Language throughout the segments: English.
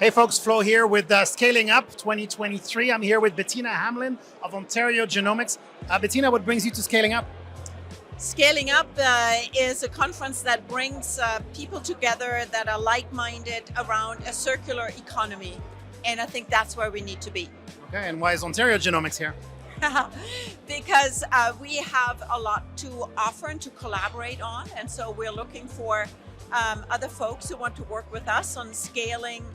Hey folks, Flo here with Scaling Up 2023. I'm here with Bettina Hamelin of Ontario Genomics. Bettina, what brings you to Scaling Up? Scaling Up is a conference that brings people together that are like-minded around a circular economy. And I think that's where we need to be. Okay, and why is Ontario Genomics here? Because we have a lot to offer and to collaborate on. And so we're looking for other folks who want to work with us on scaling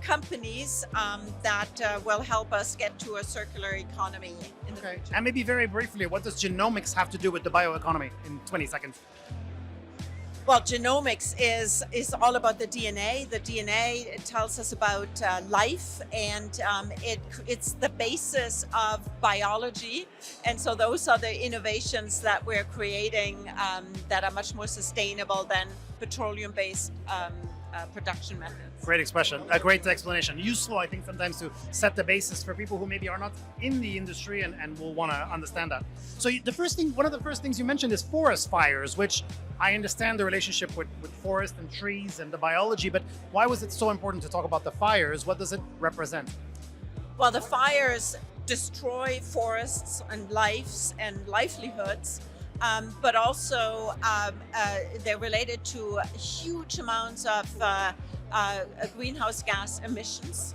companies that will help us get to a circular economy in the future. And maybe very briefly, what does genomics have to do with the bioeconomy in 20 seconds? Well, genomics is all about the DNA. The DNA tells us about life, and it's the basis of biology. And so those are the innovations that we're creating that are much more sustainable than petroleum-based production methods. Great expression, a great explanation. Useful, I think, sometimes to set the basis for people who maybe are not in the industry and will want to understand that. So one of the first things you mentioned is forest fires, which I understand the relationship with forest and trees and the biology, but why was it so important to talk about the fires? What does it represent? Well, the fires destroy forests and lives and livelihoods. But also they're related to huge amounts of greenhouse gas emissions.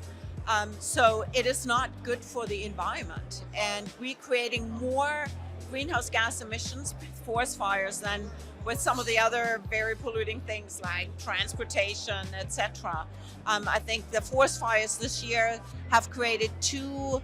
So it is not good for the environment. And we're creating more greenhouse gas emissions with forest fires than with some of the other very polluting things like transportation, etc. I think the forest fires this year have created 2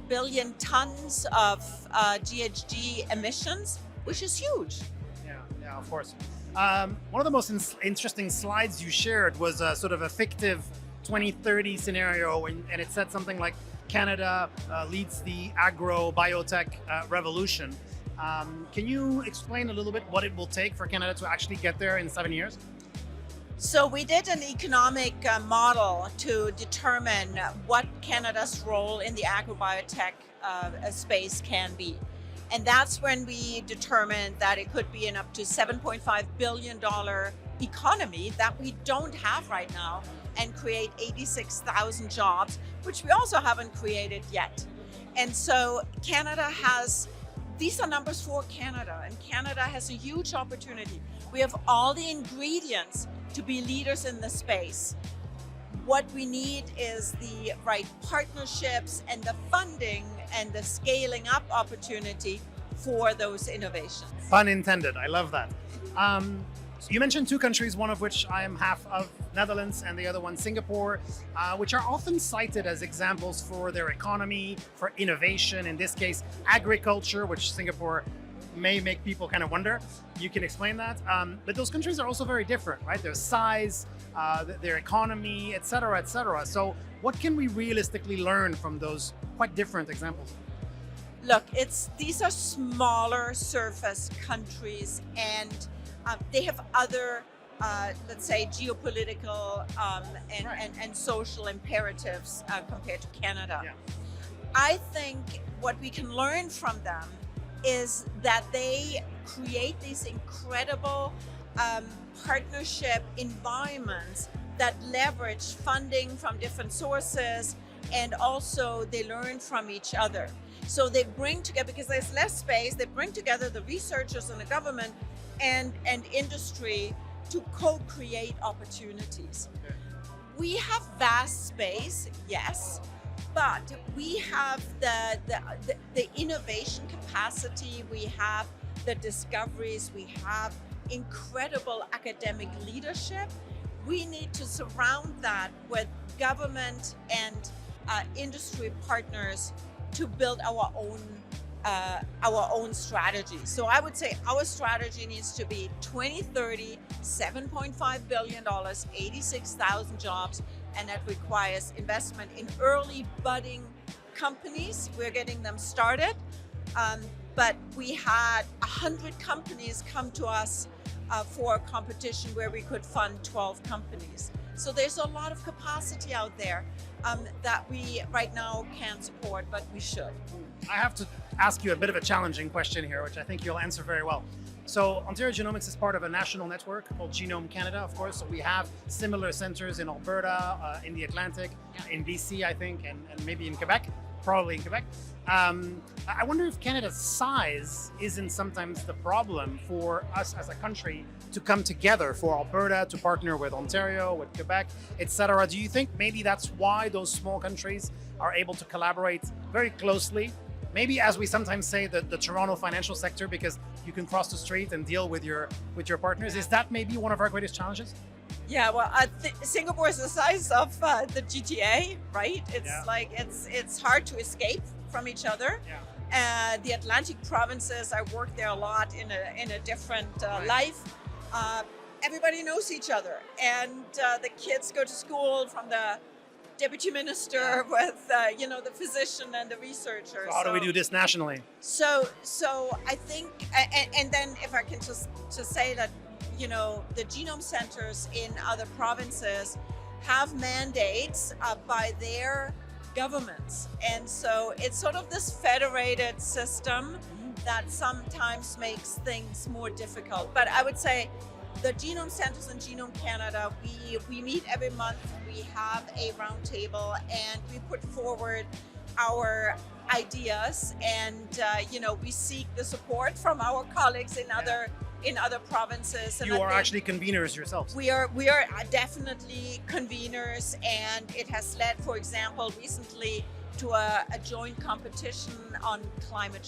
billion tons of GHG emissions, which is huge. Yeah, of course. One of the most interesting slides you shared was sort of a fictive 2030 scenario, and it said something like Canada leads the agro-biotech revolution. Can you explain a little bit what it will take for Canada to actually get there in 7 years? So we did an economic model to determine what Canada's role in the agrobiotech space can be. And that's when we determined that it could be an up to $7.5 billion economy that we don't have right now and create 86,000 jobs, which we also haven't created yet. And so these are numbers for Canada, and Canada has a huge opportunity. We have all the ingredients to be leaders in the space. What we need is the right partnerships and the funding and the scaling up opportunity for those innovations. Pun intended, I love that. So you mentioned 2 countries, one of which I am half of, Netherlands, and the other one Singapore, which are often cited as examples for their economy, for innovation, in this case, agriculture, which Singapore may make people kind of wonder. You can explain that. But those countries are also very different, right? Their size, their economy, et cetera, et cetera. So what can we realistically learn from those quite different examples? Look, these are smaller surface countries, and they have other, let's say, geopolitical and social imperatives compared to Canada. Yeah. I think what we can learn from them is that they create these incredible partnership environments that leverage funding from different sources, and also they learn from each other. So they bring together, because there's less space, they bring together the researchers and the government and industry to co-create opportunities. Okay. We have vast space, yes, but we have the innovation capacity, we have the discoveries, we have incredible academic leadership. We need to surround that with government and industry partners to build our own strategy. So I would say our strategy needs to be 2030, $7.5 billion, 86,000 jobs, and that requires investment in early budding companies. We're getting them started, but we had 100 companies come to us for a competition where we could fund 12 companies. So there's a lot of capacity out there that we right now can't support, but we should. I have to ask you a bit of a challenging question here, which I think you'll answer very well. So Ontario Genomics is part of a national network called Genome Canada, of course. So we have similar centers in Alberta, in the Atlantic, in BC, I think, and maybe in Quebec, probably in Quebec. I wonder if Canada's size isn't sometimes the problem for us as a country to come together, for Alberta to partner with Ontario, with Quebec, etc. Do you think maybe that's why those small countries are able to collaborate very closely? Maybe, as we sometimes say, the Toronto financial sector, because you can cross the street and deal with your partners. Is that maybe one of our greatest challenges? Yeah, well, Singapore is the size of the GTA, right? It's like it's hard to escape from each other. Yeah. The Atlantic provinces, I worked there a lot in a different life. Everybody knows each other, and the kids go to school from the deputy minister with the physician and the researcher. So how do we do this nationally? So I think, and then if I can just say that, the genome centers in other provinces have mandates by their governments, and so it's sort of this federated system that sometimes makes things more difficult. But I would say the genome centers in Genome Canada, we meet every month. We have a roundtable and we put forward our ideas, and we seek the support from our colleagues in other provinces. And you are actually conveners yourselves. We are definitely conveners, and it has led, for example, recently to a joint competition on climate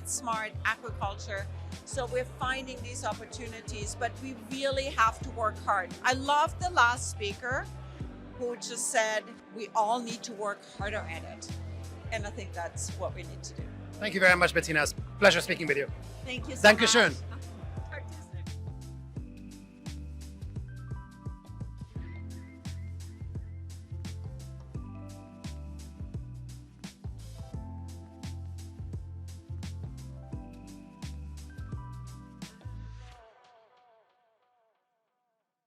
smart agriculture. So we're finding these opportunities, but we really have to work hard. I love the last speaker who just said we all need to work harder at it. And I think that's what we need to do. Thank you very much, Bettina. It's a pleasure speaking with you. Thank you so Dankeschön. much.